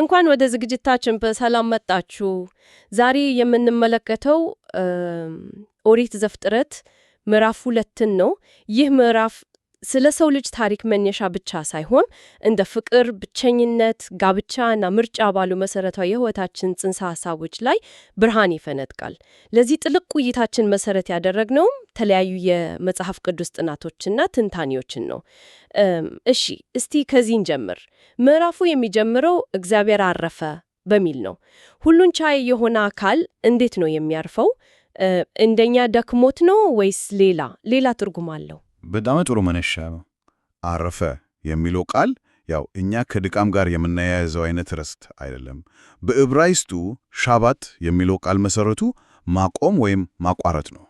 እንኳን ወደ ዝግጅታችን በሰላም መጣችሁ። ዛሬ የምንመለከተው ኦሪት ዘፍጥረት ምዕራፍ 2ን ነው። ይህ ምዕራፍ ስለ ሰው ልጅ ታሪክ መነሻ ብቻ ሳይሆን እንደ ፍቅር፣ ብቸኝነት፣ ጋብቻ እና ምርጫ ባሉ መሰረታዊ የህይወታችን ጽንሰ ሐሳቦች ላይ ብርሃን ይፈነጥቃል። ለዚህ ጥልቅ ውይይታችን መሰረት ያደረግነውም ተለያዩ የመጽሐፍ ቅዱስ ጥናቶችና ትንታኔዎችን ነው። እሺ፣ እስቲ ከዚህን ጀምር። ምዕራፉ የሚጀምረው እግዚአብሔር አረፈ በሚል ነው። ሁሉን ቻይ የሆነ አካል እንዴት ነው የሚያርፈው? እንደኛ ደክሞት ነው ወይስ ሌላ ትርጉም አለው? በጣም ጥሩ መነሻ ነው። አረፈ የሚለው ቃል ያው እኛ ከድቃም ጋር የምናያይዘው አይነት ርዕስ አይደለም። በዕብራይስጡ ሻባት የሚለው ቃል መሰረቱ ማቆም ወይም ማቋረጥ ነው።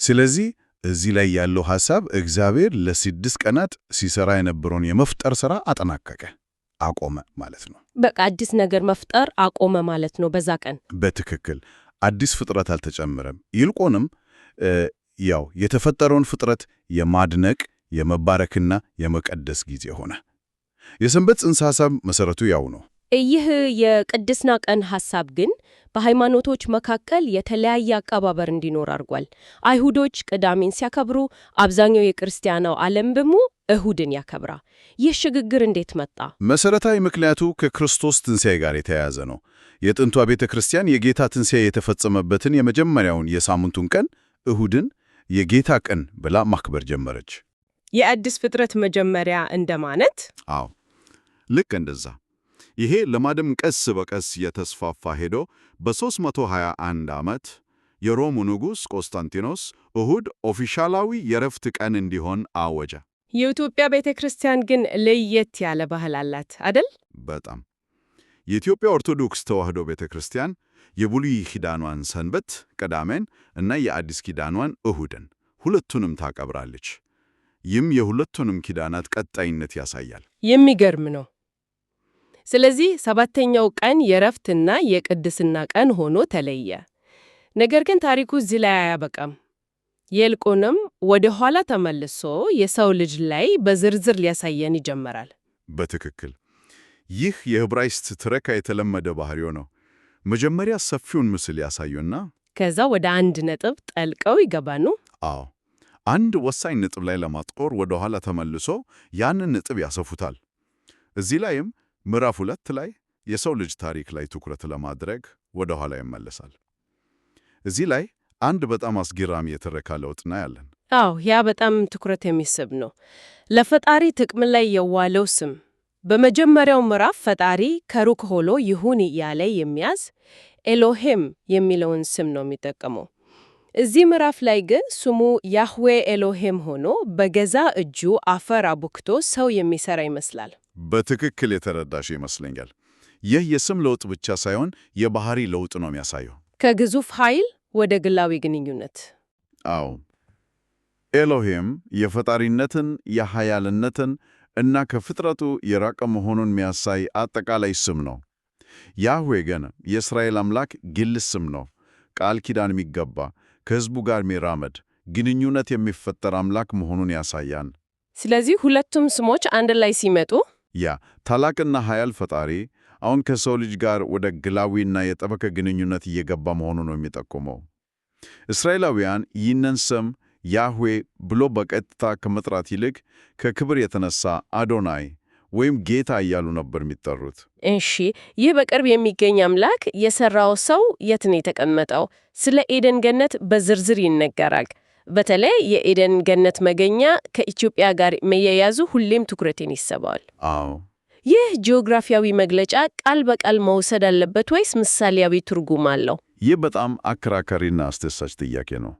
ስለዚህ እዚህ ላይ ያለው ሐሳብ እግዚአብሔር ለ6 ቀናት ሲሰራ የነበረውን የመፍጠር ሥራ አጠናቀቀ፣ አቆመ ማለት ነው። በቃ አዲስ ነገር መፍጠር አቆመ ማለት ነው በዛ ቀን። በትክክል አዲስ ፍጥረት አልተጨመረም። ይልቁንም ያው የተፈጠረውን ፍጥረት የማድነቅ የመባረክና የመቀደስ ጊዜ ሆነ። የሰንበት ጽንሰ ሐሳብ መሰረቱ ያው ነው። ይህ የቅድስና ቀን ሐሳብ ግን በሃይማኖቶች መካከል የተለያየ አቀባበር እንዲኖር አድርጓል። አይሁዶች ቅዳሜን ሲያከብሩ፣ አብዛኛው የክርስቲያናው ዓለም ደግሞ እሁድን ያከብራ። ይህ ሽግግር እንዴት መጣ? መሰረታዊ ምክንያቱ ከክርስቶስ ትንሣኤ ጋር የተያያዘ ነው። የጥንቷ ቤተ ክርስቲያን የጌታ ትንሣኤ የተፈጸመበትን የመጀመሪያውን የሳምንቱን ቀን እሁድን የጌታ ቀን ብላ ማክበር ጀመረች። የአዲስ ፍጥረት መጀመሪያ እንደማለት? አዎ፣ ልክ እንደዛ። ይሄ ልማድም ቀስ በቀስ የተስፋፋ ሄዶ በ321 ዓመት የሮሙ ንጉሥ ቆስጠንጢኖስ እሁድ ኦፊሻላዊ የረፍት ቀን እንዲሆን አወጀ። የኢትዮጵያ ቤተ ክርስቲያን ግን ለየት ያለ ባህል አላት አደል? በጣም። የኢትዮጵያ ኦርቶዶክስ ተዋሕዶ ቤተ ክርስቲያን የብሉይ ኪዳኗን ሰንበት ቅዳሜን እና የአዲስ ኪዳኗን እሁድን ሁለቱንም ታከብራለች። ይህም የሁለቱንም ኪዳናት ቀጣይነት ያሳያል። የሚገርም ነው። ስለዚህ 7ኛው ቀን የረፍትና የቅድስና ቀን ሆኖ ተለየ። ነገር ግን ታሪኩ እዚህ ላይ አያበቃም። ይልቁንም ወደ ኋላ ተመልሶ የሰው ልጅ ላይ በዝርዝር ሊያሳየን ይጀምራል። በትክክል ይህ የዕብራይስጥ ትረካ የተለመደ ባህሪው ነው። መጀመሪያ ሰፊውን ምስል ያሳዩና ከዛ ወደ አንድ ነጥብ ጠልቀው ይገባሉ። አዎ፣ አንድ ወሳኝ ነጥብ ላይ ለማጥቆር ወደ ኋላ ተመልሶ ያንን ነጥብ ያሰፉታል። እዚህ ላይም ምዕራፍ 2 ላይ የሰው ልጅ ታሪክ ላይ ትኩረት ለማድረግ ወደ ኋላ ይመለሳል። እዚህ ላይ አንድ በጣም አስገራሚ የትረካ ለውጥ እናያለን። አዎ፣ ያ በጣም ትኩረት የሚስብ ነው። ለፈጣሪ ጥቅም ላይ የዋለው ስም በመጀመሪያው ምዕራፍ ፈጣሪ ከሩቅ ሆኖ ይሁን ያለ የሚያዝ ኤሎሄም የሚለውን ስም ነው የሚጠቀመው። እዚህ ምዕራፍ ላይ ግን ስሙ ያህዌ ኤሎሄም ሆኖ በገዛ እጁ አፈር አቡክቶ ሰው የሚሰራ ይመስላል። በትክክል የተረዳሽ ይመስለኛል። ይህ የስም ለውጥ ብቻ ሳይሆን የባህሪ ለውጥ ነው የሚያሳየው፣ ከግዙፍ ኃይል ወደ ግላዊ ግንኙነት። አዎ፣ ኤሎሄም የፈጣሪነትን የኃያልነትን እና ከፍጥረቱ የራቀ መሆኑን የሚያሳይ አጠቃላይ ስም ነው። ያህዌ ግን የእስራኤል አምላክ ግል ስም ነው። ቃል ኪዳን የሚገባ ከሕዝቡ ጋር የሚራመድ ግንኙነት የሚፈጠር አምላክ መሆኑን ያሳያል። ስለዚህ ሁለቱም ስሞች አንድ ላይ ሲመጡ ያ ታላቅና ኃያል ፈጣሪ አሁን ከሰው ልጅ ጋር ወደ ግላዊና የጠበቀ ግንኙነት እየገባ መሆኑ ነው የሚጠቁመው። እስራኤላውያን ይህንን ስም ያህዌ ብሎ በቀጥታ ከመጥራት ይልቅ ከክብር የተነሳ አዶናይ ወይም ጌታ እያሉ ነበር የሚጠሩት። እሺ፣ ይህ በቅርብ የሚገኝ አምላክ የሰራው ሰው የት ነው የተቀመጠው? ስለ ኤደን ገነት በዝርዝር ይነገራል። በተለይ የኤደን ገነት መገኛ ከኢትዮጵያ ጋር መያያዙ ሁሌም ትኩረቴን ይስባል። አዎ፣ ይህ ጂኦግራፊያዊ መግለጫ ቃል በቃል መውሰድ አለበት ወይስ ምሳሌያዊ ትርጉም አለው? ይህ በጣም አከራካሪና አስደሳች ጥያቄ ነው።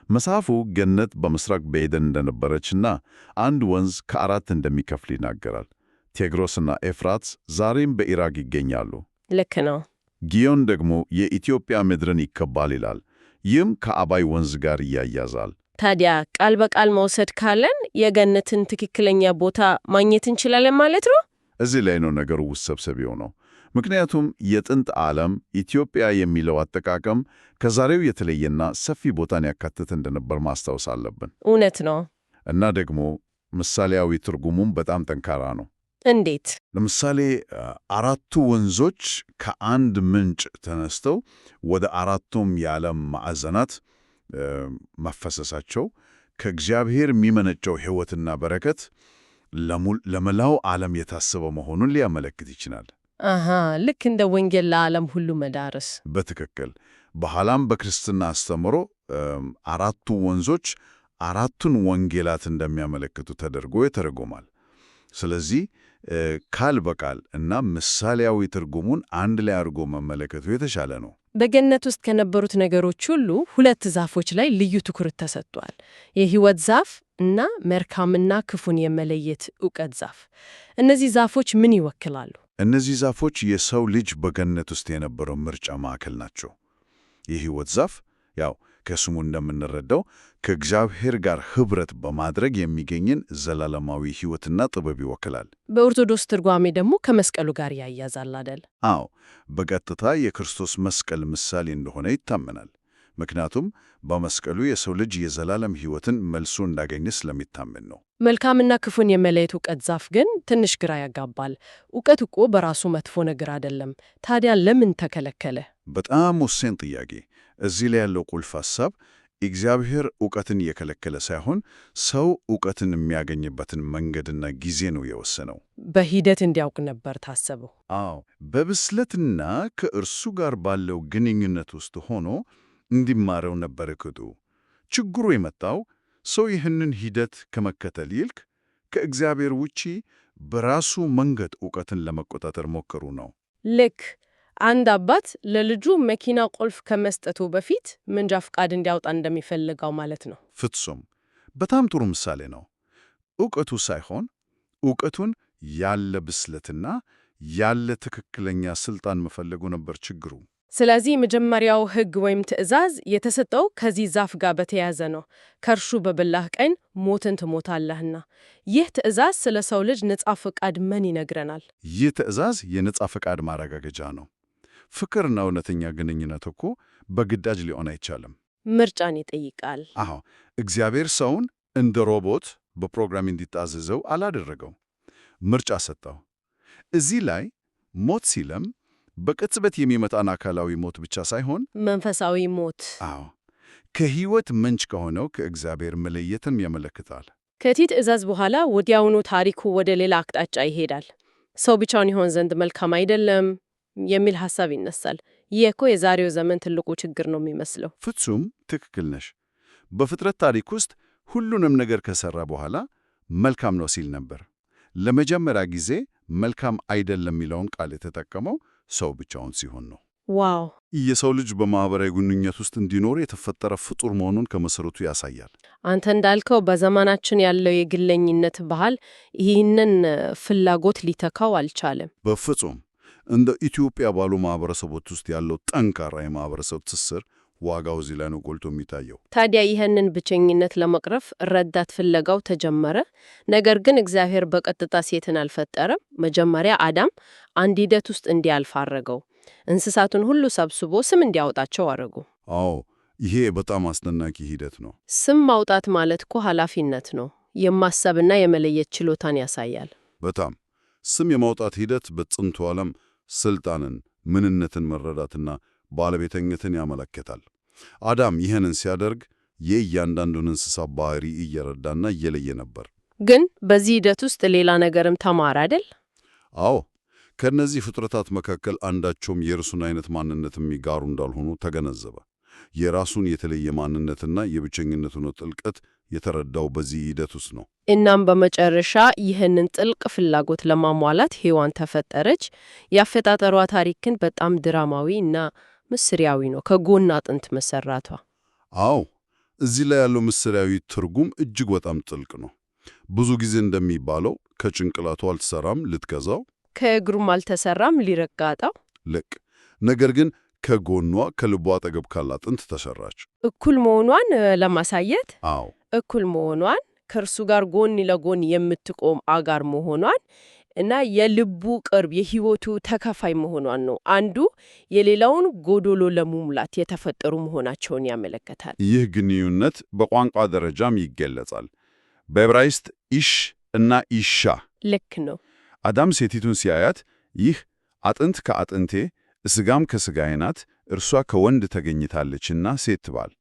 መጽሐፉ ገነት በምስራቅ በኤደን እንደነበረችና አንድ ወንዝ ከ4 እንደሚከፍል ይናገራል። ቴግሮስና ኤፍራትስ ዛሬም በኢራቅ ይገኛሉ። ልክ ነው። ጊዮን ደግሞ የኢትዮጵያ ምድርን ይከባል ይላል። ይህም ከአባይ ወንዝ ጋር ይያያዛል። ታዲያ ቃል በቃል መውሰድ ካለን የገነትን ትክክለኛ ቦታ ማግኘት እንችላለን ማለት ነው? እዚህ ላይ ነው ነገሩ ውስብስብ የሆነው። ምክንያቱም የጥንት ዓለም ኢትዮጵያ የሚለው አጠቃቀም ከዛሬው የተለየና ሰፊ ቦታን ያካትት እንደነበር ማስታወስ አለብን። እውነት ነው። እና ደግሞ ምሳሌያዊ ትርጉሙም በጣም ጠንካራ ነው። እንዴት? ለምሳሌ አራቱ ወንዞች ከአንድ ምንጭ ተነስተው ወደ አራቱም የዓለም ማዕዘናት መፈሰሳቸው ከእግዚአብሔር የሚመነጨው ሕይወትና በረከት ለመላው ዓለም የታሰበ መሆኑን ሊያመለክት ይችላል። ልክ እንደ ወንጌል ለዓለም ሁሉ መዳረስ። በትክክል በኋላም በክርስትና አስተምሮ አራቱ ወንዞች አራቱን ወንጌላት እንደሚያመለክቱ ተደርጎ ይተረጎማል። ስለዚህ ቃል በቃል እና ምሳሌያዊ ትርጉሙን አንድ ላይ አድርጎ መመለከቱ የተሻለ ነው። በገነት ውስጥ ከነበሩት ነገሮች ሁሉ ሁለት ዛፎች ላይ ልዩ ትኩረት ተሰጥቷል። የሕይወት ዛፍ እና መልካምና ክፉን የመለየት ዕውቀት ዛፍ። እነዚህ ዛፎች ምን ይወክላሉ? እነዚህ ዛፎች የሰው ልጅ በገነት ውስጥ የነበረው ምርጫ ማዕከል ናቸው። የሕይወት ዛፍ ያው ከስሙ እንደምንረዳው ከእግዚአብሔር ጋር ኅብረት በማድረግ የሚገኝን ዘላለማዊ ሕይወትና ጥበብ ይወክላል። በኦርቶዶክስ ትርጓሜ ደግሞ ከመስቀሉ ጋር ያያዛል አይደል? አዎ፣ በቀጥታ የክርስቶስ መስቀል ምሳሌ እንደሆነ ይታመናል። ምክንያቱም በመስቀሉ የሰው ልጅ የዘላለም ሕይወትን መልሶ እንዳገኘ ስለሚታመን ነው። መልካምና ክፉን የመለየት ዕውቀት ዛፍ ግን ትንሽ ግራ ያጋባል። ዕውቀት እኮ በራሱ መጥፎ ነገር አይደለም። ታዲያ ለምን ተከለከለ? በጣም ወሳኝ ጥያቄ። እዚህ ላይ ያለው ቁልፍ ሐሳብ እግዚአብሔር ዕውቀትን እየከለከለ ሳይሆን ሰው ዕውቀትን የሚያገኝበትን መንገድና ጊዜ ነው የወሰነው። በሂደት እንዲያውቅ ነበር ታሰበው። አዎ፣ በብስለትና ከእርሱ ጋር ባለው ግንኙነት ውስጥ ሆኖ እንዲማረው ነበር እቅዱ። ችግሩ የመጣው ሰው ይህንን ሂደት ከመከተል ይልቅ ከእግዚአብሔር ውጪ በራሱ መንገድ ዕውቀትን ለመቆጣጠር ሞከሩ ነው። ልክ አንድ አባት ለልጁ መኪና ቁልፍ ከመስጠቱ በፊት መንጃ ፈቃድ እንዲያወጣ እንደሚፈልገው ማለት ነው። ፍጹም በጣም ጥሩ ምሳሌ ነው። ዕውቀቱ ሳይሆን ዕውቀቱን ያለ ብስለትና ያለ ትክክለኛ ስልጣን መፈለጉ ነበር ችግሩ። ስለዚህ መጀመሪያው ሕግ ወይም ትእዛዝ የተሰጠው ከዚህ ዛፍ ጋር በተያያዘ ነው። ከእርሱ በበላህ ቀን ሞትን ትሞታለህና። ይህ ትእዛዝ ስለ ሰው ልጅ ነጻ ፈቃድ ምን ይነግረናል? ይህ ትእዛዝ የነጻ ፈቃድ ማረጋገጫ ነው። ፍቅርና እውነተኛ ግንኙነት እኮ በግዳጅ ሊሆን አይቻልም። ምርጫን ይጠይቃል። አዎ፣ እግዚአብሔር ሰውን እንደ ሮቦት በፕሮግራም እንዲታዘዘው አላደረገው፣ ምርጫ ሰጠው። እዚህ ላይ ሞት ሲለም በቅጽበት የሚመጣን አካላዊ ሞት ብቻ ሳይሆን መንፈሳዊ ሞት፣ አዎ፣ ከሕይወት ምንጭ ከሆነው ከእግዚአብሔር መለየትን ያመለክታል። ከዚህ ትእዛዝ በኋላ ወዲያውኑ ታሪኩ ወደ ሌላ አቅጣጫ ይሄዳል። ሰው ብቻውን ይሆን ዘንድ መልካም አይደለም የሚል ሐሳብ ይነሳል። ይህ እኮ የዛሬው ዘመን ትልቁ ችግር ነው የሚመስለው። ፍጹም ትክክል ነሽ። በፍጥረት ታሪክ ውስጥ ሁሉንም ነገር ከሠራ በኋላ መልካም ነው ሲል ነበር። ለመጀመሪያ ጊዜ መልካም አይደለም የሚለውን ቃል የተጠቀመው ሰው ብቻውን ሲሆን ነው። ዋው! የሰው ልጅ በማኅበራዊ ግንኙነት ውስጥ እንዲኖር የተፈጠረ ፍጡር መሆኑን ከመሠረቱ ያሳያል። አንተ እንዳልከው በዘመናችን ያለው የግለኝነት ባህል ይህንን ፍላጎት ሊተካው አልቻለም። በፍጹም እንደ ኢትዮጵያ ባሉ ማኅበረሰቦች ውስጥ ያለው ጠንካራ የማኅበረሰብ ትስስር ዋጋው እዚህ ላይ ነው ጎልቶ የሚታየው። ታዲያ ይህንን ብቸኝነት ለመቅረፍ ረዳት ፍለጋው ተጀመረ። ነገር ግን እግዚአብሔር በቀጥታ ሴትን አልፈጠረም። መጀመሪያ አዳም አንድ ሂደት ውስጥ እንዲያልፍ አረገው። እንስሳቱን ሁሉ ሰብስቦ ስም እንዲያወጣቸው አረጉ። አዎ፣ ይሄ በጣም አስደናቂ ሂደት ነው። ስም ማውጣት ማለት እኮ ኃላፊነት ነው። የማሰብና የመለየት ችሎታን ያሳያል። በጣም ስም የማውጣት ሂደት በጥንቱ ዓለም ስልጣንን፣ ምንነትን መረዳትና ባለቤተኝነትን ያመለክታል። አዳም ይህንን ሲያደርግ የእያንዳንዱን እንስሳ ባህሪ እየረዳና እየለየ ነበር። ግን በዚህ ሂደት ውስጥ ሌላ ነገርም ተማር አይደል? አዎ፣ ከእነዚህ ፍጥረታት መካከል አንዳቸውም የእርሱን አይነት ማንነት የሚጋሩ እንዳልሆኑ ተገነዘበ። የራሱን የተለየ ማንነትና የብቸኝነቱን ጥልቀት የተረዳው በዚህ ሂደት ውስጥ ነው። እናም በመጨረሻ ይህንን ጥልቅ ፍላጎት ለማሟላት ሔዋን ተፈጠረች። የአፈጣጠሯ ታሪክ ግን በጣም ድራማዊ እና ምስጢራዊ ነው፣ ከጎን አጥንት መሰራቷ። አዎ፣ እዚህ ላይ ያለው ምስጢራዊ ትርጉም እጅግ በጣም ጥልቅ ነው። ብዙ ጊዜ እንደሚባለው ከጭንቅላቱ አልተሰራም ልትገዛው፣ ከእግሩም አልተሰራም ሊረጋጣው። ልክ ነገር ግን ከጎኗ ከልቧ አጠገብ ካለ አጥንት ተሰራች። እኩል መሆኗን ለማሳየት አዎ፣ እኩል መሆኗን ከእርሱ ጋር ጎን ለጎን የምትቆም አጋር መሆኗን እና የልቡ ቅርብ የሕይወቱ ተካፋይ መሆኗን ነው። አንዱ የሌላውን ጎዶሎ ለመሙላት የተፈጠሩ መሆናቸውን ያመለክታል። ይህ ግንኙነት በቋንቋ ደረጃም ይገለጻል። በዕብራይስጥ ኢሽ እና ኢሻ። ልክ ነው። አዳም ሴቲቱን ሲያያት ይህ አጥንት ከአጥንቴ ሥጋም ከሥጋዬ ናት፣ እርሷ ከወንድ ተገኝታለችና ሴት ትባል።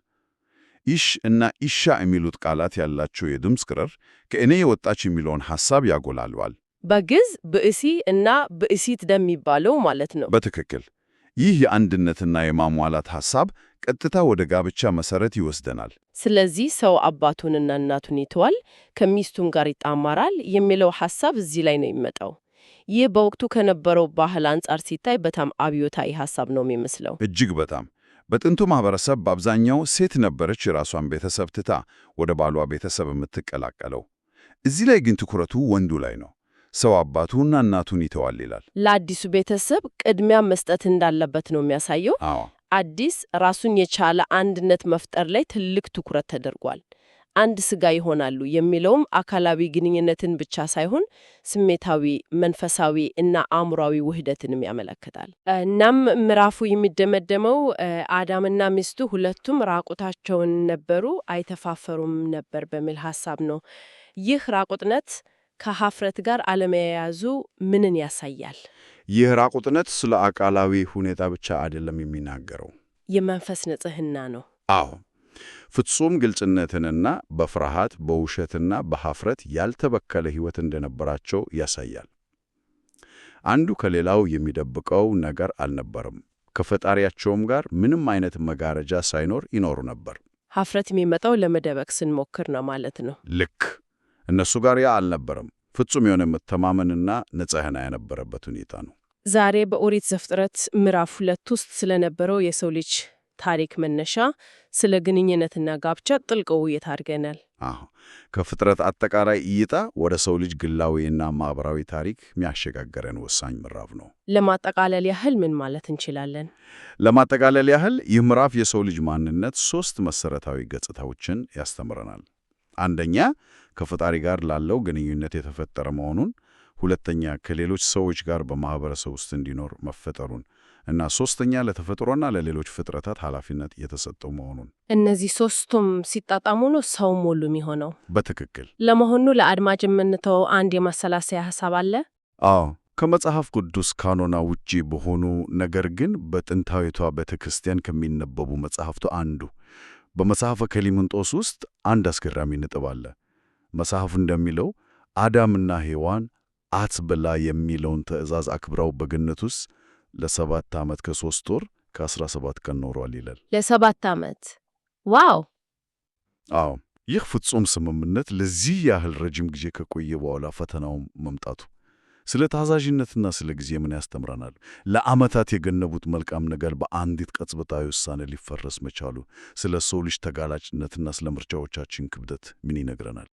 ኢሽ እና ኢሻ የሚሉት ቃላት ያላቸው የድምፅ ቅረር ከእኔ የወጣች የሚለውን ሐሳብ ያጎላልዋል። በግዕዝ ብእሲ እና ብእሲት እንደሚባለው ማለት ነው። በትክክል ይህ የአንድነትና የማሟላት ሐሳብ ቀጥታ ወደ ጋብቻ መሠረት ይወስደናል። ስለዚህ ሰው አባቱንና እናቱን ይተዋል፣ ከሚስቱም ጋር ይጣመራል የሚለው ሐሳብ እዚህ ላይ ነው የሚመጣው። ይህ በወቅቱ ከነበረው ባህል አንጻር ሲታይ በጣም አብዮታዊ ሐሳብ ነው የሚመስለው። እጅግ በጣም። በጥንቱ ማህበረሰብ በአብዛኛው ሴት ነበረች የራሷን ቤተሰብ ትታ ወደ ባሏ ቤተሰብ የምትቀላቀለው። እዚህ ላይ ግን ትኩረቱ ወንዱ ላይ ነው። ሰው አባቱና እናቱን ይተዋል ይላል። ለአዲሱ ቤተሰብ ቅድሚያ መስጠት እንዳለበት ነው የሚያሳየው። አዎ፣ አዲስ ራሱን የቻለ አንድነት መፍጠር ላይ ትልቅ ትኩረት ተደርጓል። አንድ ሥጋ ይሆናሉ የሚለውም አካላዊ ግንኙነትን ብቻ ሳይሆን ስሜታዊ፣ መንፈሳዊ እና አእምሯዊ ውህደትንም ያመለክታል። እናም ምዕራፉ የሚደመደመው አዳምና ሚስቱ ሁለቱም ራቁታቸውን ነበሩ፣ አይተፋፈሩም ነበር በሚል ሐሳብ ነው። ይህ ራቁትነት ከኀፍረት ጋር አለመያያዙ ምንን ያሳያል? ይህ ራቁትነት ስለ አካላዊ ሁኔታ ብቻ አይደለም የሚናገረው፣ የመንፈስ ንጽሕና ነው። አዎ፣ ፍጹም ግልጽነትንና በፍርሃት በውሸትና በኀፍረት ያልተበከለ ሕይወት እንደነበራቸው ያሳያል። አንዱ ከሌላው የሚደብቀው ነገር አልነበረም። ከፈጣሪያቸውም ጋር ምንም አይነት መጋረጃ ሳይኖር ይኖሩ ነበር። ኀፍረት የሚመጣው ለመደበቅ ስንሞክር ነው ማለት ነው። ልክ እነሱ ጋር ያ አልነበረም። ፍጹም የሆነ መተማመንና ንጽሕና የነበረበት ሁኔታ ነው። ዛሬ በኦሪት ዘፍጥረት ምዕራፍ 2 ውስጥ ስለነበረው የሰው ልጅ ታሪክ መነሻ፣ ስለ ግንኙነትና ጋብቻ ጥልቅ ውይይት አድርገናል። ከፍጥረት አጠቃላይ እይታ ወደ ሰው ልጅ ግላዊና ማኅበራዊ ታሪክ የሚያሸጋግረን ወሳኝ ምዕራፍ ነው። ለማጠቃለል ያህል ምን ማለት እንችላለን? ለማጠቃለል ያህል ይህ ምዕራፍ የሰው ልጅ ማንነት 3 መሠረታዊ ገጽታዎችን ያስተምረናል። አንደኛ፣ ከፈጣሪ ጋር ላለው ግንኙነት የተፈጠረ መሆኑን፣ ሁለተኛ፣ ከሌሎች ሰዎች ጋር በማኅበረሰብ ውስጥ እንዲኖር መፈጠሩን እና ሶስተኛ፣ ለተፈጥሮና ለሌሎች ፍጥረታት ኃላፊነት የተሰጠው መሆኑን። እነዚህ ሦስቱም ሲጣጣሙ ነው ሰው ሙሉ የሚሆነው። በትክክል። ለመሆኑ ለአድማጭ የምንተው አንድ የማሰላሰያ ሐሳብ አለ? አዎ፣ ከመጽሐፍ ቅዱስ ካኖና ውጪ በሆኑ ነገር ግን በጥንታዊቷ ቤተ ክርስቲያን ከሚነበቡ መጽሐፍቱ አንዱ በመጽሐፈ ከሊምንጦስ ውስጥ አንድ አስገራሚ ነጥብ አለ። መጽሐፉ እንደሚለው አዳምና ሔዋን አትብላ የሚለውን ትእዛዝ አክብረው በገነት ውስጥ ለ7 ዓመት ከ3 ወር ከ17 ቀን ኖሯል ይላል። ለ7 ዓመት? ዋው! አዎ፣ ይህ ፍጹም ስምምነት ለዚህ ያህል ረጅም ጊዜ ከቆየ በኋላ ፈተናው መምጣቱ ስለ ታዛዥነትና ስለ ጊዜ ምን ያስተምረናል? ለዓመታት የገነቡት መልካም ነገር በአንዲት ቅጽበታዊ ውሳኔ ሊፈረስ መቻሉ ስለ ሰው ልጅ ተጋላጭነትና ስለ ምርጫዎቻችን ክብደት ምን ይነግረናል?